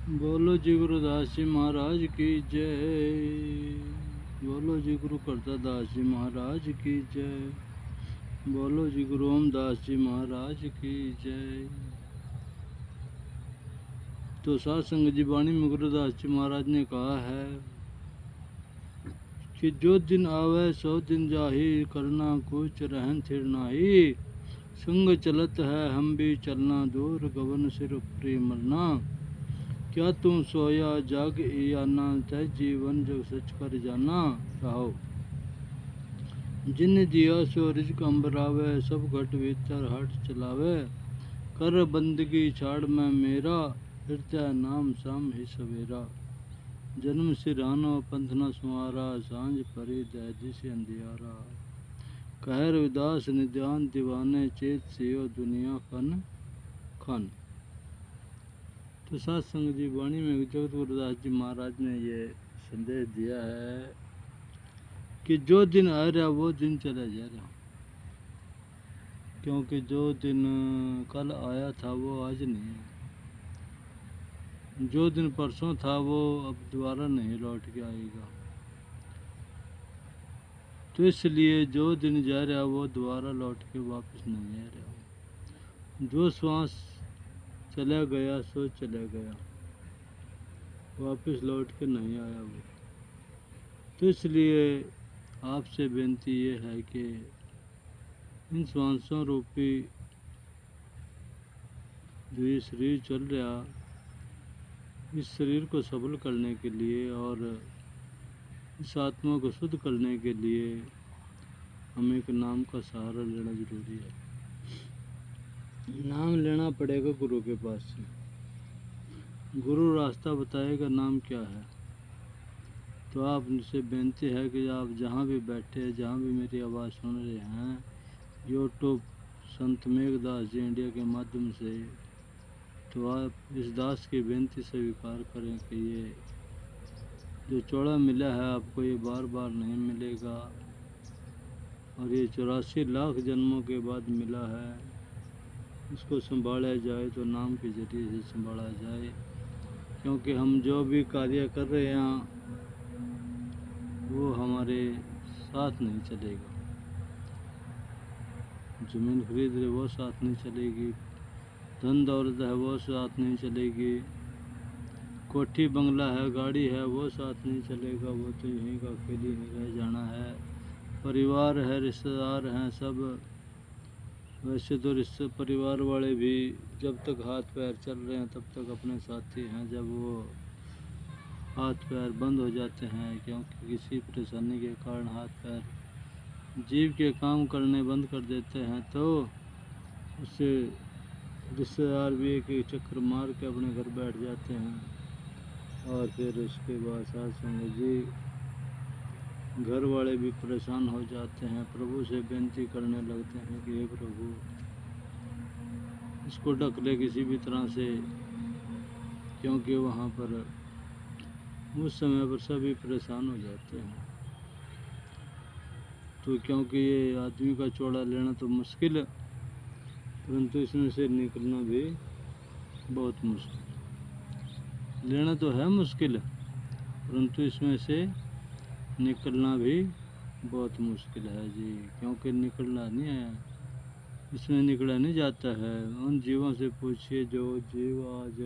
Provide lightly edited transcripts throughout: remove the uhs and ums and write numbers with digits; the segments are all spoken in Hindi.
बोलो जी गुरुदास जी महाराज की जय। बोलो जी गुरु करतादास जी महाराज की जय। बोलो जी गुरु ओमदास जी महाराज की जय। तो सत्संग जी वाणी में गुरुदास जी महाराज ने कहा है कि जो दिन आवे सौ दिन जाही, करना कुछ रहन थिर नाही। संग चलत है हम भी चलना, दूर गवन सिर उपरी मरना। क्या तुम सोया जाग आना, तय जीवन जग सच कर जाना। रहो जिन दिया सो रिजक अंबरावे, सब घट भीतर हट चलावे। कर बंदगी छाड़ में मेरा, हृदय नाम शाम ही सवेरा। जन्म सिरानो पंथ न सुमारा, सांझ परी दह दिस अंधियारा। कह रविदास निध्यान दीवाने, चेत सियो दुनिया खन खन। तो सत्संग जी वाणी में जगत गुरुदास जी महाराज ने ये संदेश दिया है कि जो दिन आ रहा वो दिन चला जा रहा, क्योंकि जो दिन कल आया था वो आज नहीं है। जो दिन परसों था वो अब दोबारा नहीं लौट के आएगा। तो इसलिए जो दिन जा रहा वो दोबारा लौट के वापस नहीं आ रहा। जो श्वास चला गया सो चला गया, वापस लौट के नहीं आया वो। तो इसलिए आपसे बेनती ये है कि इन श्वासों रूपी जो ये शरीर चल रहा, इस शरीर को सबल करने के लिए और इस आत्मा को शुद्ध करने के लिए हमें एक नाम का सहारा लेना जरूरी है। नाम लेना पड़ेगा गुरु के पास से। गुरु रास्ता बताएगा नाम क्या है। तो आप उनसे बेनती है कि आप जहाँ भी बैठे, जहाँ भी मेरी आवाज़ सुन रहे हैं, यूट्यूब संत मेघदास जी इंडिया के माध्यम से, तो आप इस दास की बेनती स्वीकार करें कि ये जो चौड़ा मिला है आपको, ये बार बार नहीं मिलेगा और ये 84 लाख जन्मों के बाद मिला है। इसको संभाला जाए तो नाम के जरिए से संभाला जाए, क्योंकि हम जो भी कार्य कर रहे हैं वो हमारे साथ नहीं चलेगा। ज़मीन खरीद रहे वो साथ नहीं चलेगी, धन दौलत है वो साथ नहीं चलेगी, कोठी बंगला है, गाड़ी है, वो साथ नहीं चलेगा। वो तो यहीं का अकेले ही रह जाना है। परिवार है, रिश्तेदार हैं सब। वैसे तो रिश्ते परिवार वाले भी जब तक हाथ पैर चल रहे हैं तब तक अपने साथी हैं। जब वो हाथ पैर बंद हो जाते हैं, क्योंकि किसी परेशानी के कारण हाथ पैर जीव के काम करने बंद कर देते हैं, तो उससे रिश्तेदार भी एक एक चक्कर मार के अपने घर बैठ जाते हैं। और फिर उसके बाद साथ संग जी घर वाले भी परेशान हो जाते हैं, प्रभु से बेनती करने लगते हैं कि हे प्रभु इसको ढक ले किसी भी तरह से, क्योंकि वहाँ पर उस समय पर सभी परेशान हो जाते हैं। तो क्योंकि ये आदमी का चौड़ा लेना तो मुश्किल है, परंतु इसमें से निकलना भी बहुत मुश्किल। लेना तो है मुश्किल, परंतु इसमें से निकलना भी बहुत मुश्किल है जी, क्योंकि निकलना नहीं है, इसमें निकला नहीं जाता है। उन जीवों से पूछिए जो जीव आज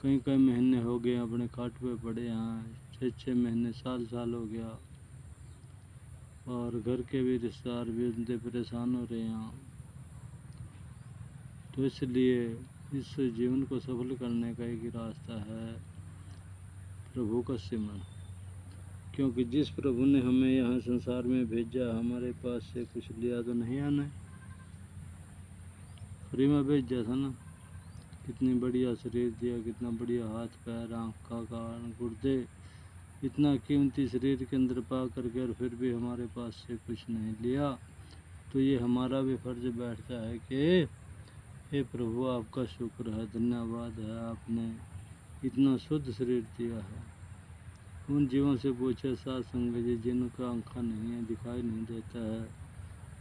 कई कई महीने हो गए अपने खाट पे पड़े हैं, 6-6 महीने, साल हो गया, और घर के भी रिश्तेदार भी उनसे परेशान हो रहे हैं। तो इसलिए इस जीवन को सफल करने का एक ही रास्ता है, प्रभु का सिमरन। क्योंकि जिस प्रभु ने हमें यहाँ संसार में भेजा, हमारे पास से कुछ लिया तो नहीं आना है, फ्री में भेजा था ना। कितनी बढ़िया शरीर दिया, कितना बढ़िया हाथ पैर, आँख का कान, गुर्दे, इतना कीमती शरीर के अंदर पा करके, और फिर भी हमारे पास से कुछ नहीं लिया। तो ये हमारा भी फर्ज बैठता है कि हे प्रभु आपका शुक्र है, धन्यवाद है, आपने इतना शुद्ध शरीर दिया है। उन जीवों से पूछे साथ संग जी जिनका आँखा नहीं है, दिखाई नहीं देता है,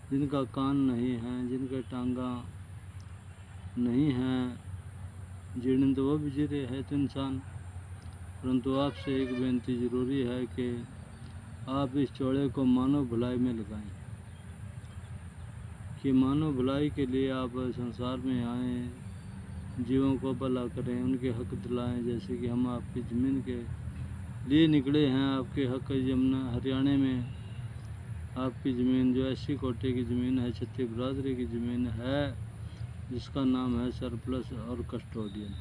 जिनका कान नहीं है, जिनके टांगा नहीं हैं, जीने तो वो भी जी रहे है तो इंसान, परंतु आपसे एक बेनती ज़रूरी है कि आप इस चौड़े को मानव भलाई में लगाएं, कि मानव भलाई के लिए आप संसार में आएँ, जीवों को भला करें, उनके हक दिलाएं। जैसे कि हम आपकी ज़मीन के लिए निकले हैं, आपके हक यमुना हरियाणा में आपकी ज़मीन जो एससी कोटे की ज़मीन है, क्षत्रिय बिरादरी की ज़मीन है, जिसका नाम है सरप्लस और कस्टोडियन।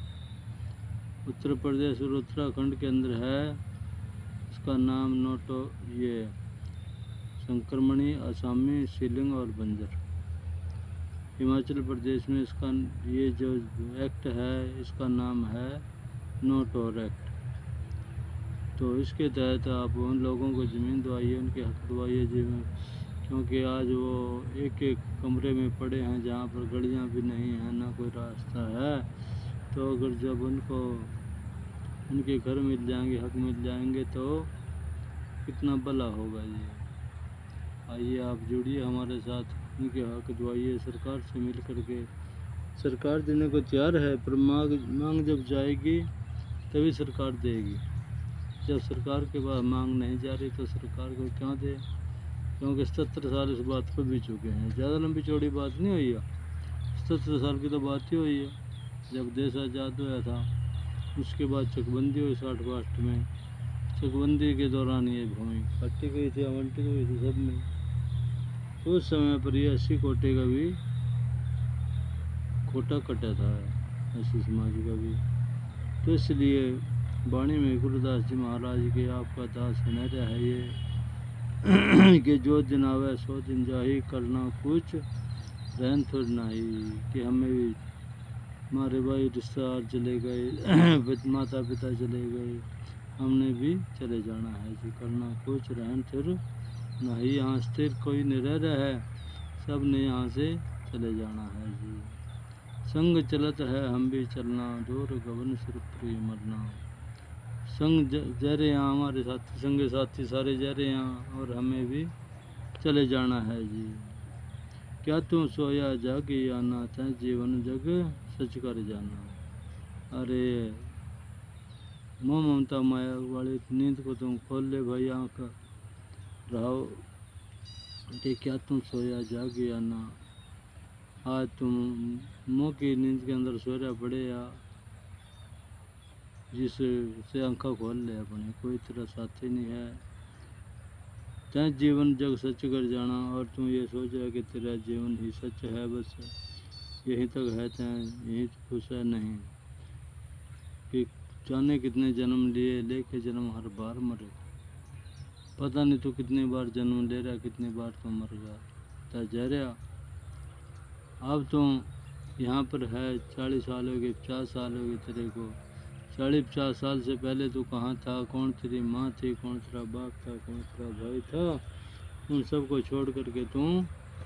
उत्तर प्रदेश और उत्तराखंड के अंदर है, इसका नाम नोटो ये संक्रमणी, असामी, सीलिंग और बंजर। हिमाचल प्रदेश में इसका ये जो एक्ट है, इसका नाम है नोटोर एक्ट। तो इसके तहत आप उन लोगों को ज़मीन दवाइए, उनके हक दवाइए जीवन, क्योंकि आज वो एक एक कमरे में पड़े हैं जहाँ पर गलियाँ भी नहीं हैं, ना कोई रास्ता है। तो अगर जब उनको उनके घर मिल जाएंगे, हक मिल जाएंगे, तो कितना भला होगा ये। आइए आप जुड़िए हमारे साथ, उनके हक दवाइए, सरकार से मिल करके। सरकार देने को तैयार है, पर मांग जब जाएगी तभी सरकार देगी। जब सरकार के पास मांग नहीं जा रही तो सरकार को क्यों दे, क्योंकि 77 साल इस बात को भी चुके हैं। ज़्यादा लंबी चौड़ी बात नहीं हुई है, 77 साल की तो बात ही हुई है। जब देश आज़ाद हुआ था, उसके बाद चकबंदी हुई 60-62 में। चकबंदी के दौरान ये भूमि काटी गई थी, आवंटित हुई थी सब में। तो उस समय पर ये 80 कोटे का भी कोटा कटा था, एससी समाज का भी। तो इसलिए वाणी में गुरुदास जी महाराज के आपका दास सुनहरा है ये कि जो दिन आवे सो दिन जाही, करना कुछ रहन थोड़ नाही। कि हमें भी हमारे भाई रिश्तेदार चले गए, माता पिता चले गए, हमने भी चले जाना है जी, करना कुछ रहन थोड़ नहीं। यहाँ स्थिर कोई नहीं रह रहा है, सब ने यहाँ से चले जाना है जी। संग चलत है हम भी चलना, दूर गगन सिर प्रिय मरना। संग जा रहे यहाँ, हमारे साथी संग साथी सारे जा रहे यहाँ, और हमें भी चले जाना है जी। क्या तुम सोया जागी आना, तय जीवन जग सच कर जाना। अरे मोह ममता माया वाली नींद को तुम खोल ले भाई, आँख रहो। क्या तुम सोया जागी आना, आज तुम मोह की नींद के अंदर सो रहा पड़े, या जिससे आंखा खोल ले अपने, कोई तेरा साथी नहीं है। तय जीवन जग सच कर जाना, और तुम ये सोच रहा कि तेरा जीवन ही सच है, बस यहीं तक है, तय यहीं खुश है नहीं। कि जाने कितने जन्म लिए, लेके जन्म हर बार मरे, पता नहीं तू कितनी बार जन्म ले रहा, कितनी बार तू मर गया। तय जा रहा अब तुम यहाँ पर है, 40 साल हो गए, 50 साल हो गए तेरे को। 40-50 साल से पहले तू कहाँ था, कौन तेरी माँ थी, कौन तेरा बाप था, कौन तेरा भाई था, उन सबको छोड़ करके तू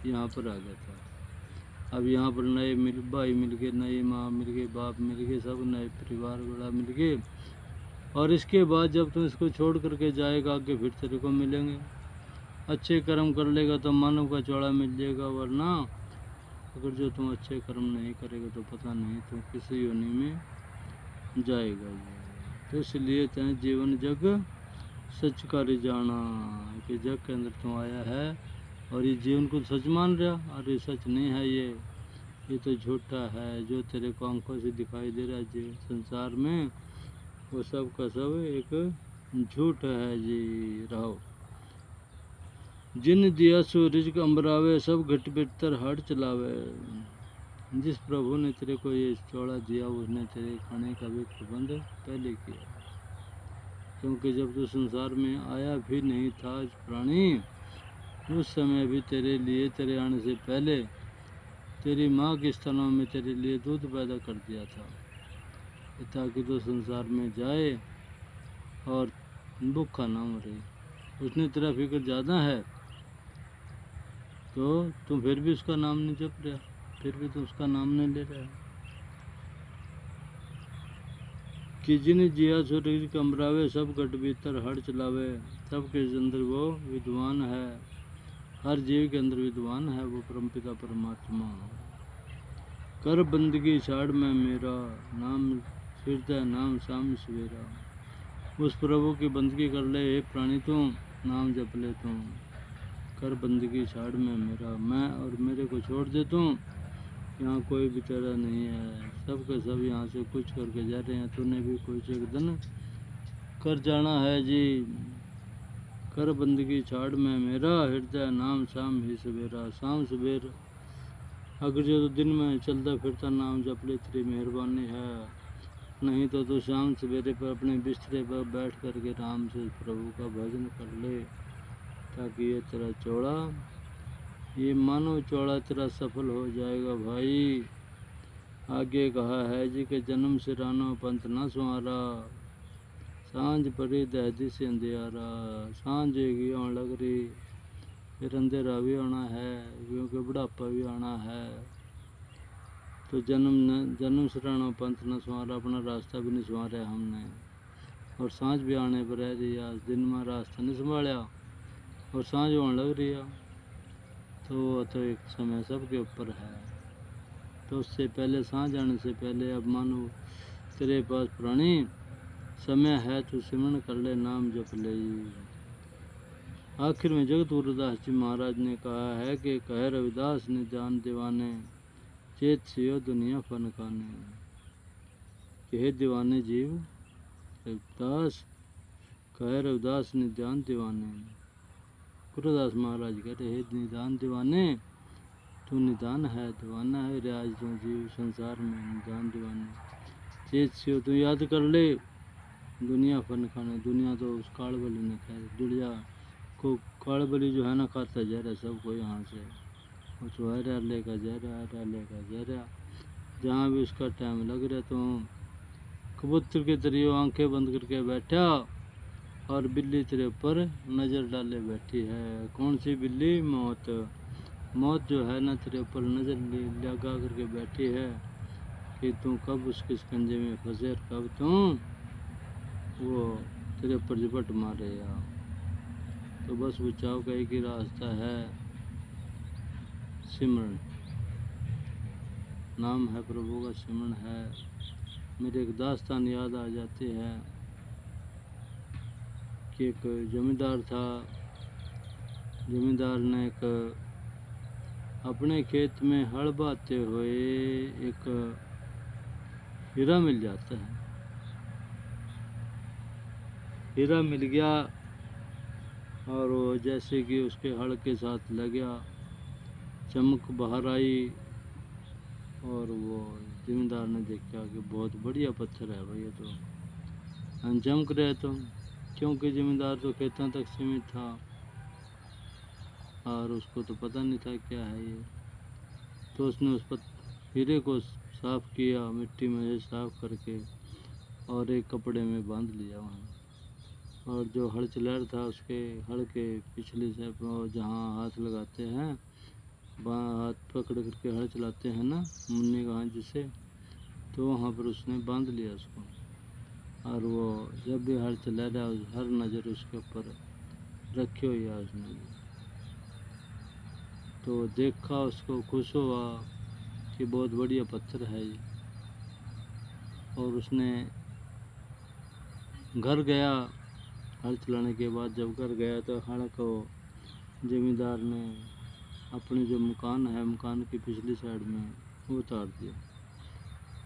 यहाँ पर आ गया था। अब यहाँ पर नए भाई मिल गए, नई माँ मिल गए, बाप मिल गए, सब नए परिवार बड़ा मिल गए। और इसके बाद जब तुम इसको छोड़ करके जाएगा, आगे फिर तेरे को मिलेंगे। अच्छे कर्म कर लेगा तो मानव का चौड़ा मिल जाएगा, वरना अगर जो तुम अच्छे कर्म नहीं करेगा तो पता नहीं तुम किस योनि में जाएगा। तो इसलिए तय जीवन जग सच कर जाना, कि जग के अंदर तुम आया है और ये जीवन को सच मान रहा, और ये सच नहीं है, ये तो झूठा है। जो तेरे को आंखों से दिखाई दे रहा है जी संसार में, वो सब का सब एक झूठ है जी। रहो जिन दिया सो रिज़्क अम्बरावे, सब घट बितर हाट चलावे। जिस प्रभु ने तेरे को ये चौड़ा दिया, उसने तेरे खाने का भी प्रबंध पहले किया। क्योंकि जब तू संसार में आया भी नहीं था प्राणी, उस समय भी तेरे लिए, तेरे आने से पहले तेरी माँ के स्तनों में तेरे लिए दूध पैदा कर दिया था, ताकि तू संसार में जाए और भूखा ना मरे। उसने तेरा फिक्र ज़्यादा है, तो तुम फिर भी उसका नाम नहीं जप रहा, फिर भी तो उसका नाम नहीं ले रहा है। कि जिन जिया सो रिज़्क अम्बरावे, सब घट भीतर हड़ चलावे। सबके अंदर वो विद्वान है, हर जीव के अंदर विद्वान है वो परमपिता परमात्मा। कर बंदगी छाड़ में मेरा, नाम फिरता नाम शाम सवेरा। उस प्रभु की बंदगी कर ले हे प्राणी तू, नाम जप ले तू। कर बंदगी छाड़ में मेरा, मैं और मेरे को छोड़ दे तू। यहाँ कोई भी तेरा नहीं है, सब के सब यहाँ से कुछ करके जा रहे हैं, तूने भी कुछ एक दिन कर जाना है जी। कर बंदगी छाड़ में मेरा, हृदय नाम शाम ही सवेरा। शाम सवेर अगर जो दिन में चलता फिरता नाम जप ले तेरी मेहरबानी है, नहीं तो शाम सवेरे पर अपने बिस्तरे पर बैठ कर के राम से प्रभु का भजन कर ले, ताकि ये तेरा चौड़ा, ये मानव चौड़ा तेरा सफल हो जाएगा भाई। आगे कहा है जी के जन्म सिरानो पंथ न सुहारा, सांझ पड़ी दहदी से अंधियारा। सांझ की आने लग रही, फिर अंधेरा भी आना है, क्योंकि बुढ़ापा भी आना है। तो जन्म सिरानो पंथ न संवारा, अपना रास्ता भी नहीं संवारा हमने, और सांझ भी आने पर रह रही है। दिन में रास्ता नहीं संभाला और सांझ होने लग रही है, तो एक समय सबके ऊपर है। तो उससे पहले सांझ आने से पहले अब मानो तेरे पास पुरानी समय है, तो सिमरन कर ले नाम जप ले। आखिर में जगत गुरुदास जी महाराज ने कहा है कि कह रविदास ने जान दीवाने, चेत सियो दुनिया फन खाने। कि हे दीवाने जीव रविदास, कह रविदास ने जान दीवाने। गुरुदास महाराज कह रहे, हे निदान दीवाने, तू निदान है, दीवाना है रे आज तू जीव संसार में, निदान दीवाने। चेत सियो, तू याद कर ले दुनिया फन खाने। दुनिया तो उस काल बलि ने खाए, दुनिया को काल बलि जो है ना खाता जा रहा सब को यहाँ से, वो तो आ रहा लेकर जा रहा, जहाँ भी उसका टाइम लग रहा। तो कबूतर के तरियो आंखें बंद करके बैठा, और बिल्ली तेरे ऊपर नज़र डाले बैठी है। कौन सी बिल्ली? मौत। मौत जो है ना तेरे ऊपर नज़र लगा करके बैठी है कि तू कब उसके शिकंजे में फंसे, कब तू वो तेरे ऊपर झपट मारे यार। तो बस बचाव का एक ही रास्ता है, सिमरन। नाम है प्रभु का, सिमरन है। मेरे एक दास्तान याद आ जाती है कि एक जमींदार था। जमींदार ने एक अपने खेत में हल बाते हुए एक हीरा मिल जाता है। हीरा मिल गया और वो जैसे कि उसके हल के साथ लग गया, चमक बाहर आई, और वो जमींदार ने देखा कि बहुत बढ़िया पत्थर है भाई, ये तो चमक रहे। तो क्योंकि जमींदार तो खेतों तक सीमित था और उसको तो पता नहीं था क्या है ये। तो उसने उस हीरे को साफ किया, मिट्टी में से साफ करके, और एक कपड़े में बांध लिया वहाँ। और जो हल चला रहा था उसके हल के पिछले से जहाँ हाथ लगाते हैं, हाथ पकड़ करके हल चलाते हैं ना मुन्नी का हाथ जिसे, तो वहाँ पर उसने बांध लिया उसको। और वो जब भी हल चला रहा हर नज़र उसके ऊपर रखी हुई है उसने। तो देखा उसको, खुश हुआ कि बहुत बढ़िया पत्थर है ये। और उसने घर गया, हल चलाने के बाद जब घर गया तो हल को जमींदार ने अपने जो मकान है, मकान की पिछली साइड में वो उतार दिया।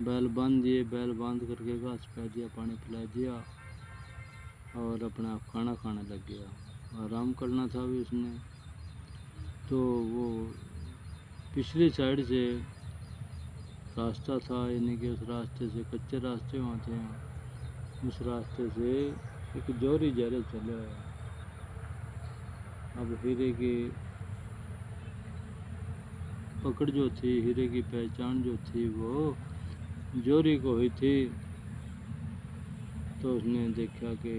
बैल बांध दिए, बैल बांध करके घास पा दिया, पानी पिला दिया, और अपना खाना खाने लग गया। आराम करना था भी उसने। तो वो पिछली साइड से रास्ता था, यानी कि उस रास्ते से कच्चे रास्ते वहाँ थे, उस रास्ते से एक जोरी जहरे चले। अब हीरे की पकड़ जो थी, हीरे की पहचान जो थी वो जोरी को हुई थी। तो उसने देखा कि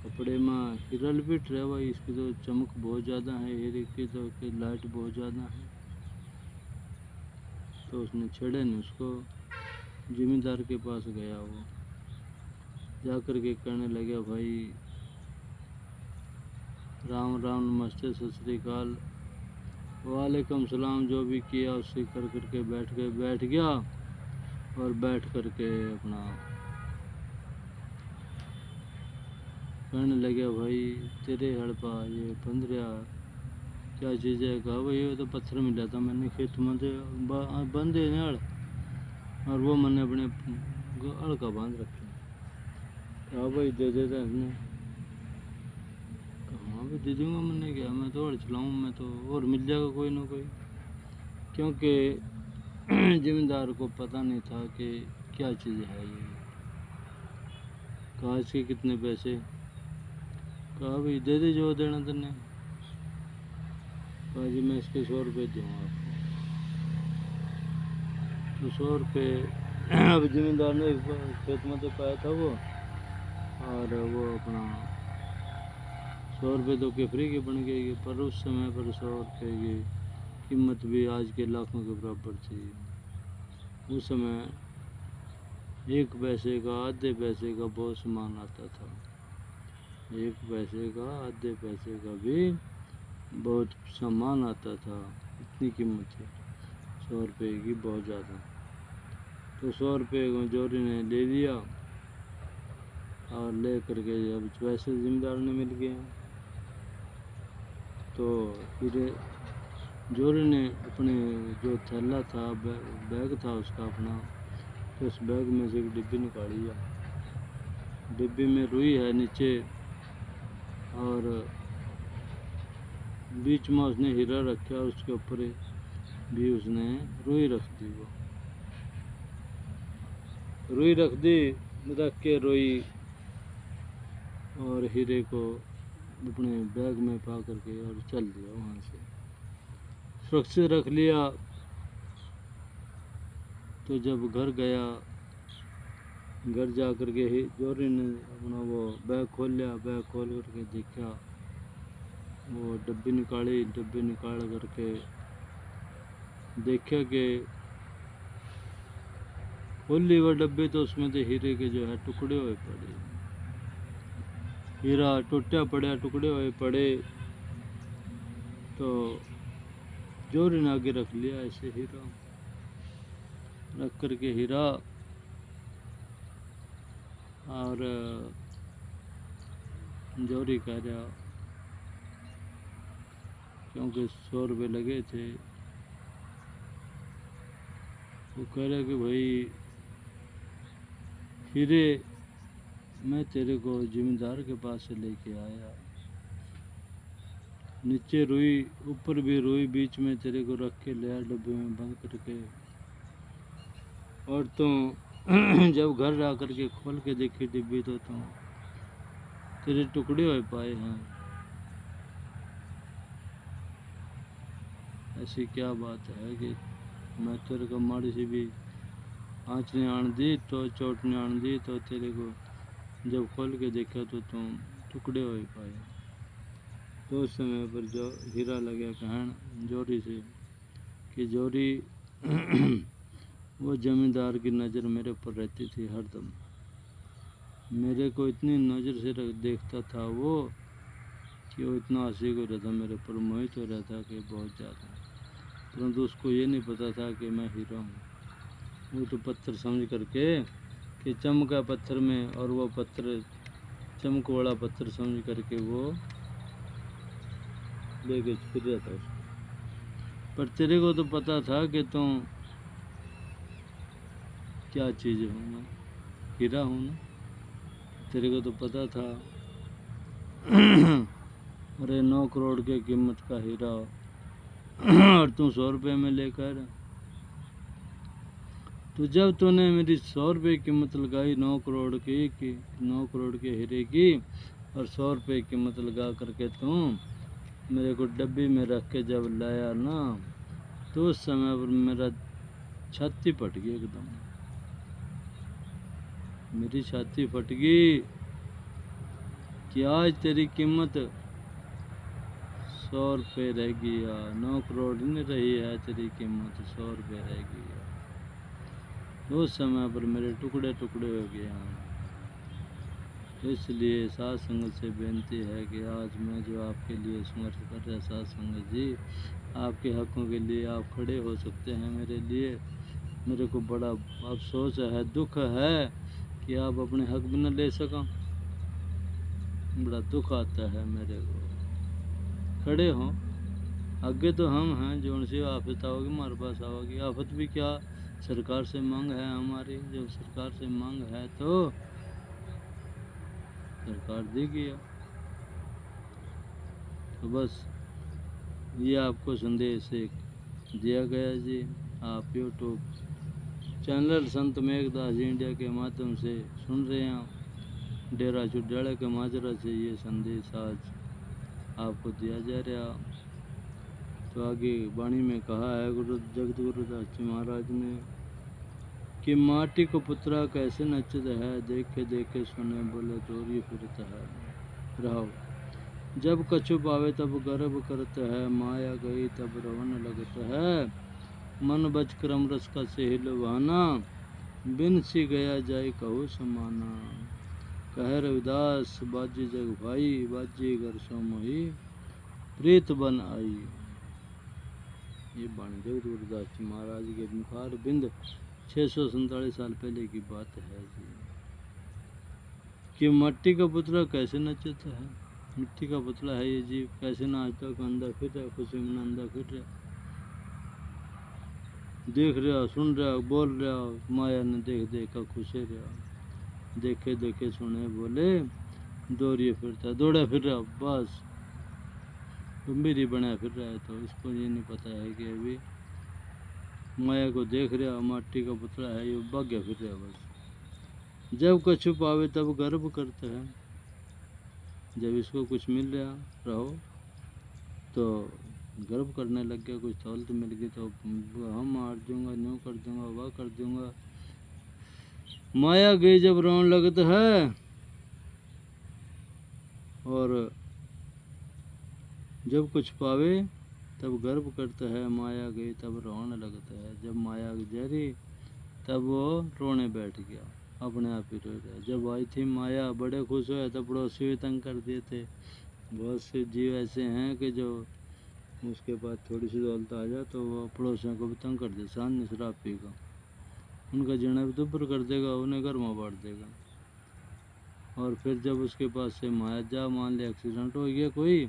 कपड़े में हीरा लपेट रहा भाई, इसकी तो चमक बहुत ज़्यादा है, हीरे की तो लाइट बहुत ज़्यादा है। तो उसने छेड़े नहीं उसको। जमींदार के पास गया, वो जा कर के कहने लगा, भाई राम राम, नमस्ते, सत श्री अकाल, वालेकुम सलाम। जो भी किया उससे कर करके बैठ गया और बैठ करके अपना कहने लगे भाई तेरे हड़पा ये 15 क्या चीज़ है। कहा भाई ये तो पत्थर मिला था मैंने खेत में बंदे ने हड़ और वो मैंने अपने हड़ का बांध रखे। कहा भाई दे देता इसने। कहाँ भी दे दूँगा मैंने क्या, मैं तो हड़ चलाऊँ मैं तो, और मिल जाएगा कोई ना कोई। क्योंकि जिम्मेदार को पता नहीं था कि क्या चीज़ है ये। कहा इसके कितने पैसे। कहा भाई दे दे जो देना तेने। कहा जी मैं इसके 100 रुपये दूँगा आपको। तो 100 रुपये अब जिम्मेदार ने खेत में तो पाया था वो, और वो अपना 100 रुपये तो के फ्री के बन गए। पर उस समय पर 100 रुपये की कीमत भी आज के लाखों के बराबर थी। उस समय 1 पैसे का आधे पैसे का बहुत सामान आता था। 1 पैसे का आधे पैसे का भी बहुत सामान आता था। इतनी कीमत थी 100 रुपये की, बहुत ज़्यादा। तो 100 रुपये को जोरी ने ले लिया और ले करके जब पैसे जिम्मेदार ने मिल गए तो फिर जोरी ने अपने जो थैला था बैग था उसका अपना, तो उस बैग में से एक डिब्बी निकाली है। डिब्बी में रुई है नीचे और बीच में उसने हीरा रखा, उसके ऊपर भी उसने रुई रख दी। वो रुई रख दी, रख के रुई और हीरे को अपने बैग में पा करके और चल दिया वहाँ से, सुरक्षित रख लिया। तो जब घर गया, घर जा कर के जोरी ने अपना वो बैग खोल लिया। बैग खोल करके देखा, वो डब्बी निकाली। डब्बी निकाल करके देखा कि खोली वो डब्बी तो उसमें तो हीरे के जो है टुकड़े हुए पड़े। हीरा टूटा पड़ा, टुकड़े हुए पड़े। तो जोरी ने आगे रख लिया ऐसे हीरा, रख करके हीरा और जोरी कह रहा, क्योंकि 100 रुपये लगे थे, वो कह रहा कि भाई हीरे मैं तेरे को जिम्मेदार के पास से लेके आया, नीचे रुई ऊपर भी रुई, बीच में तेरे को रख के लिया डब्बे में बंद करके। और तो जब घर आ करके खोल के देखी डिब्बी तो तेरे टुकड़े हुए पाए हैं। ऐसी क्या बात है कि मैं तेरे को माड़ी सी भी आँच ने आन दी तो चोट ने आन दी, तो तेरे को जब खोल के देखा तो तुम टुकड़े हुए पाए। तो उस समय पर जो हीरा लगा कहन जोरी से कि जोरी वो जमींदार की नज़र मेरे ऊपर रहती थी हरदम। मेरे को इतनी नज़र से देखता था वो कि वो इतना आशिक हो रहता, मेरे ऊपर मोहित हो रहता कि बहुत ज़्यादा। परंतु उसको ये नहीं पता था कि मैं हीरा हूँ। वो तो पत्थर समझ करके कि चमका पत्थर में, और वो पत्थर चमक वाला पत्थर समझ करके वो लेके फिर रहा था उसको। पर तेरे को तो पता था कि तुम क्या चीज़ हूँ, मैं हीरा हूँ ना, तेरे को तो पता था। अरे 9 करोड़ के कीमत का हीरा और तुम 100 रुपये में लेकर। तो जब तूने मेरी 100 रुपये कीमत लगाई 9 करोड़ की 9 करोड़ के हीरे की, और 100 रुपये कीमत लगा करके तुम मेरे को डब्बी में रख के जब लाया ना, तो उस समय पर मेरा छाती फट गई एकदम। मेरी छाती फट गई कि आज तेरी कीमत 100 रुपये रह गई है, 9 करोड़ नहीं रही है तेरी कीमत, 100 रुपये रह गई है। तो उस समय पर मेरे टुकड़े टुकड़े हो गए हैं। इसलिए साध संगत से बेनती है कि आज मैं जो आपके लिए संघर्ष कर रहा साध संगत जी, आपके हकों के लिए आप खड़े हो सकते हैं मेरे लिए। मेरे को बड़ा अफसोस है, दुख है कि आप अपने हक भी न ले सका। बड़ा दुख आता है मेरे को। खड़े हों, आगे तो हम हैं जो उनसे आफत आओगी हमारे पास आओगी। आफत भी क्या, सरकार से मांग है हमारी। जब सरकार से मांग है तो सरकार देगी। तो बस ये आपको संदेश एक दिया गया जी। आप यूट्यूब चैनल संत मेघदास जी इंडिया के माध्यम से सुन रहे हैं। डेरा चुडाले के माजरा से ये संदेश आज आपको दिया जा रहा। तो आगे वाणी में कहा है गुरु जगत गुरुदास जी महाराज ने कि माटी को पुतरा कैसे नचत है, देखे देखे सुने बोले दौरी फिरता है। रहो जब कछु पावे तब गर्व करता है, माया गई तब रवन लगता है। मन बच क्रम रस का सेहिल बहाना, बिन सी गया जाय कहू समाना। कह रविदास बाजी जग भाई, बाजी घर सो मोही प्रीत बन आई। ये वाणी जगत गुरुदास जी महाराज के मुखार बिंद 647 साल पहले की बात है जी। कि मट्टी का पुतला कैसे नचता है। मिट्टी का पुतला है ये जीव, कैसे नाचता है, अंदर फिर रहा, खुशी में अंदर फिर रहा, देख रहा, सुन रहा, बोल रहा, माया ने देख देख कर खुशे रहा, देखे देखे सुने बोले दौड़िए फिरता, दौड़ा फिर रहा, बस गंभीर बना फिर रहा है। तो इसको ये नहीं पता है कि अभी माया को देख रहा, मट्टी का पुतला है ये, भाग्य फिर रहा बस। जब कछु पावे तब गर्व करता है। जब इसको कुछ मिल रहा रहो तो गर्व करने लग गया। कुछ दौलत मिल गई तो हम मार दूंगा, न्यू कर दूंगा, वह कर दूंगा। माया गई जब रोने लगता है, और जब कुछ पावे तब गर्व करता है, माया गई तब रोने लगता है। जब माया जरी तब वो रोने बैठ गया, अपने आप ही रो गया। जब आई थी माया बड़े खुश हुए, तब पड़ोसी भी तंग कर दिए थे। बहुत से जीव ऐसे हैं कि जो उसके बाद थोड़ी सी दौलत आ जाए तो वो पड़ोसियों को भी तंग कर दे। सामने शराब पीगा, उनका जीना भी दुब्बर कर देगा, उन्हें घर में बांट देगा। और फिर जब उसके पास से माया जा, मान लिया एक्सीडेंट हो गया कोई,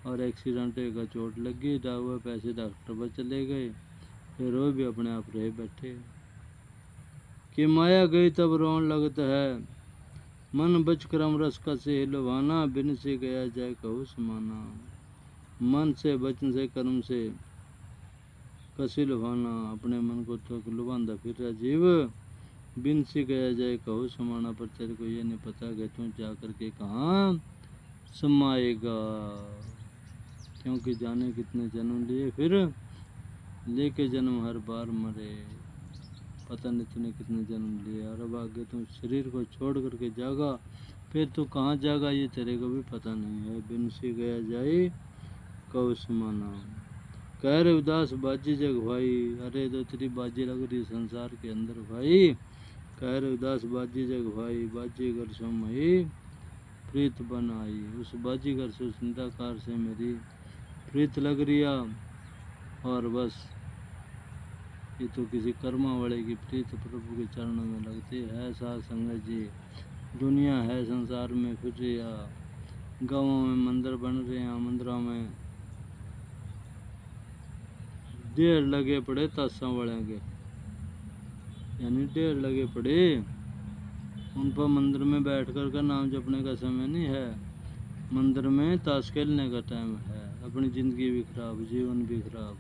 और एक्सीडेंट का चोट लग गई, हुआ पैसे डॉक्टर पर चले गए, फिर वो भी अपने आप रहे बैठे। कि माया गई तब रोन लगता है, मन बच क्रम रस का से लुभाना, बिन से गया जाए कहू समाना। मन से, वचन से, कर्म से कसी लुभाना, अपने मन को तो लुभांदा फिर रहा जीव, बिन से गया जाए कहू समाना। पर तेरे को ये नहीं पता कि तू जा करके कहाँ समाएगा। क्योंकि जाने कितने जन्म लिए, फिर लेके जन्म हर बार मरे। पता नहीं तूने कितने जन्म लिए, और अब आगे तू शरीर को छोड़ करके जागा, फिर तू कहाँ जागा ये तेरे को भी पता नहीं है। बिन से गया जाए कहू समाना। कह रहे उदास बाजी जग भाई, अरे तो तेरी बाजी लग रही संसार के अंदर भाई। कह रहे उदास बाजी जग भाई, बाजीगर सो मही प्रीत बन आई। उस बाजीगर से, उस निराकार से मेरी प्रीत लग रिया। और बस ये तो किसी कर्मा वाले की प्रीत प्रभु के चरणों में लगती है। साथ संगत जी, दुनिया है संसार में फिर रिया, गाँवों में मंदिर बन रहे हैं, मंदिरों में ढेर लगे पड़े ताशा वाले के, यानी ढेर लगे पड़े। उन पर मंदिर में बैठ कर का नाम जपने का समय नहीं है, मंदिर में ताश खेलने का टाइम है। अपनी ज़िंदगी भी खराब, जीवन भी खराब,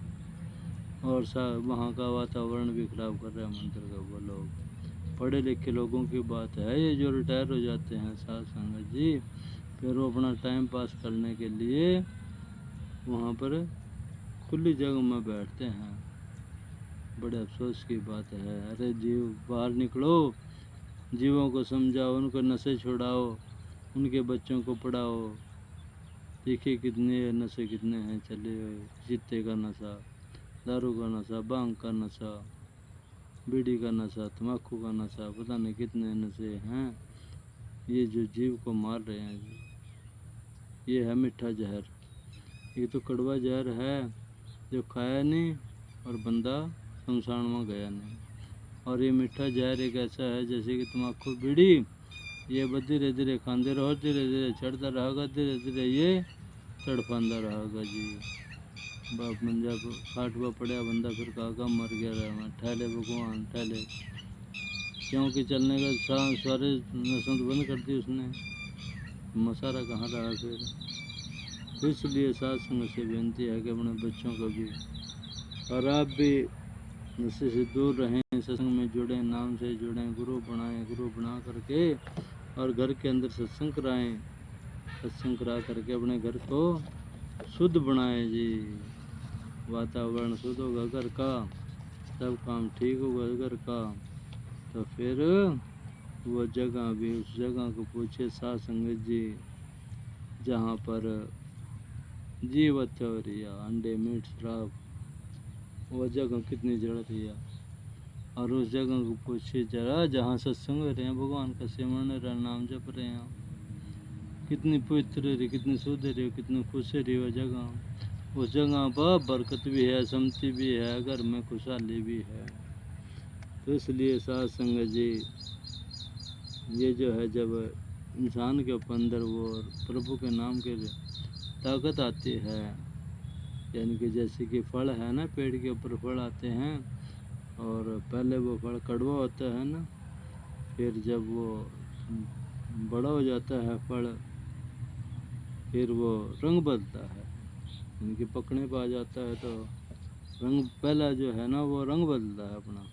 और वहाँ का वातावरण भी खराब कर रहा है मंदिर का वो लोग। पढ़े लिखे लोगों की बात है ये, जो रिटायर हो जाते हैं साथ संगत जी, फिर वो अपना टाइम पास करने के लिए वहाँ पर खुली जगह में बैठते हैं। बड़े अफसोस की बात है। अरे जीव बाहर निकलो, जीवों को समझाओ, उनको नशे छुड़ाओ, उनके बच्चों को पढ़ाओ। देखिए कितने नशे कितने हैं चले हुए, चित्ते का नशा, दारू का नशा, भांग का नशा, बीड़ी का नशा, तम्बाकू का नशा, पता नहीं कितने नशे हैं। ये जो जीव को मार रहे हैं जी, ये है मीठा जहर। ये तो कड़वा जहर है जो खाया नहीं और बंदा शमशान में गया नहीं। और ये मीठा जहर एक ऐसा है जैसे कि तम्बाकू बीड़ी, ये बस धीरे धीरे खाते रहो, धीरे धीरे चढ़ता रहेगा, धीरे धीरे ये तड़फांदा रहेगा जी। बाप मंजा खाट पर पड़ा बंदा फिर काका मर गया रहा ठहले भगवान ठहले, क्योंकि चलने का सारे नसों बंद कर दी उसने, मसारा कहाँ रहा फिर। तो इसलिए साथ संग से बेनती है कि अपने बच्चों को भी और आप भी नशे से दूर रहें, सत्संग में जुड़ें, नाम से जुड़ें, गुरु बनाएं, गुरु बना करके और घर के अंदर सत्संग कराएं, सत्संग करा करके अपने घर को शुद्ध बनाएं जी। वातावरण शुद्ध होगा घर का, सब काम ठीक होगा घर का, तो फिर वो जगह भी उस जगह को पूछे साथ संगत जी जहाँ पर जीवत हो रही है, अंडे मीट शराब, वो जगह कितनी जड़ रही है। और उस जगह को पूछे जरा जहाँ सत्संग हो रहे हैं, भगवान का सिमरन रहा, नाम जप रहे हैं, कितनी पवित्र रही, कितनी शुद्ध रही, कितनी खुश रही वो जगह। उस जगह पर बरकत भी है, समति भी है, घर में खुशहाली भी है। तो इसलिए साथ संगत जी ये जो है जब इंसान के अंदर वो प्रभु के नाम के ताकत आती है, यानी कि जैसे कि फल है ना, पेड़ के ऊपर फल आते हैं और पहले वो फल कड़वा होता है ना, फिर जब वो बड़ा हो जाता है फल, फिर वो रंग बदलता है, यानी कि पकने पर आ जाता है तो रंग पहला जो है ना वो रंग बदलता है अपना।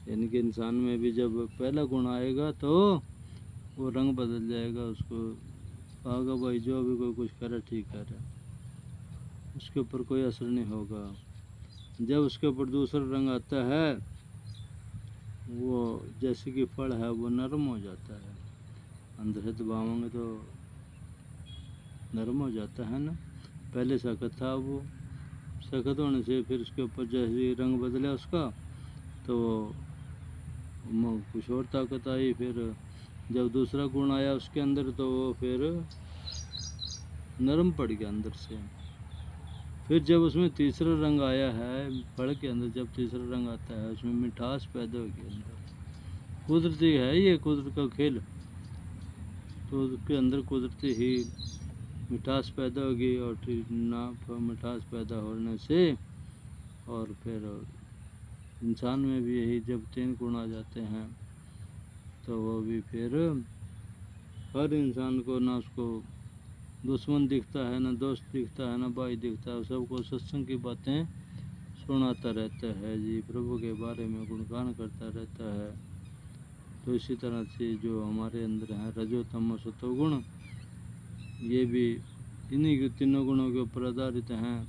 यानी कि इंसान में भी जब पहला गुण आएगा तो वो रंग बदल जाएगा, उसको कहेगा भाई जो भी कोई कुछ करे ठीक करे, उसके ऊपर कोई असर नहीं होगा। जब उसके ऊपर दूसरा रंग आता है, वो जैसे कि फल है वो नरम हो जाता है, अंदर से दबाओगे तो नरम हो जाता है ना। पहले सख्त था, वो सख्त होने से फिर उसके ऊपर जैसे रंग बदला उसका तो कुछ और ताकत आई। फिर जब दूसरा गुण आया उसके अंदर तो वो फिर नरम पड़ गया अंदर से। फिर जब उसमें तीसरा रंग आया है फल के अंदर, जब तीसरा रंग आता है उसमें मिठास पैदा होगी अंदर। कुदरती है ये, कुदरत का खेल, तो उसके अंदर कुदरती ही मिठास पैदा होगी और ना मिठास पैदा होने से और फिर इंसान में भी यही जब 3 गुण आ जाते हैं तो वो भी फिर हर इंसान को ना उसको दुश्मन दिखता है, ना दोस्त दिखता है, ना भाई दिखता है, सबको सत्संग की बातें सुनाता रहता है जी, प्रभु के बारे में गुणगान करता रहता है। तो इसी तरह से जो हमारे अंदर है रजो तमो सतो गुण, ये भी इन्हीं तीनों गुणों के ऊपर आधारित हैं।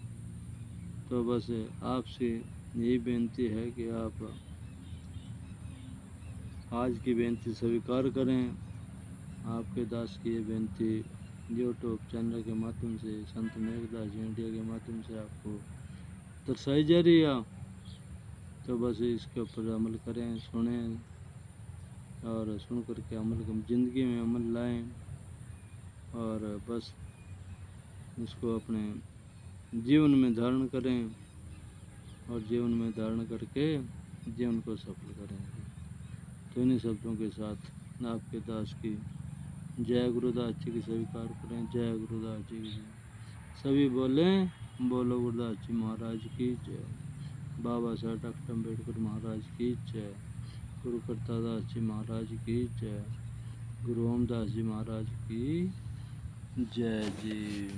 तो बस आपसे यही बेनती है कि आप आज की बेनती स्वीकार करें। आपके दास की ये बेनती यूट्यूब चैनल के माध्यम से, संत मेघदास जी इंडिया के माध्यम से आपको दर्शाई जा रही है। तो बस इसके ऊपर अमल करें, सुनें और सुन करके अमल ज़िंदगी में अमल लाएं और बस इसको अपने जीवन में धारण करें और जीवन में धारण करके जीवन को सफल करें। तो इन्हीं शब्दों के साथ आपके दास की जय गुरुदास जी की स्वीकार करें। जय गुरुदास जी की सभी बोलें, बोलो गुरुदास जी महाराज की जय। बाबा साहब डॉक्टर अम्बेडकर महाराज की जय। गुरु करतादास जी महाराज की जय। गुरु ओमदास जी महाराज की जय जी।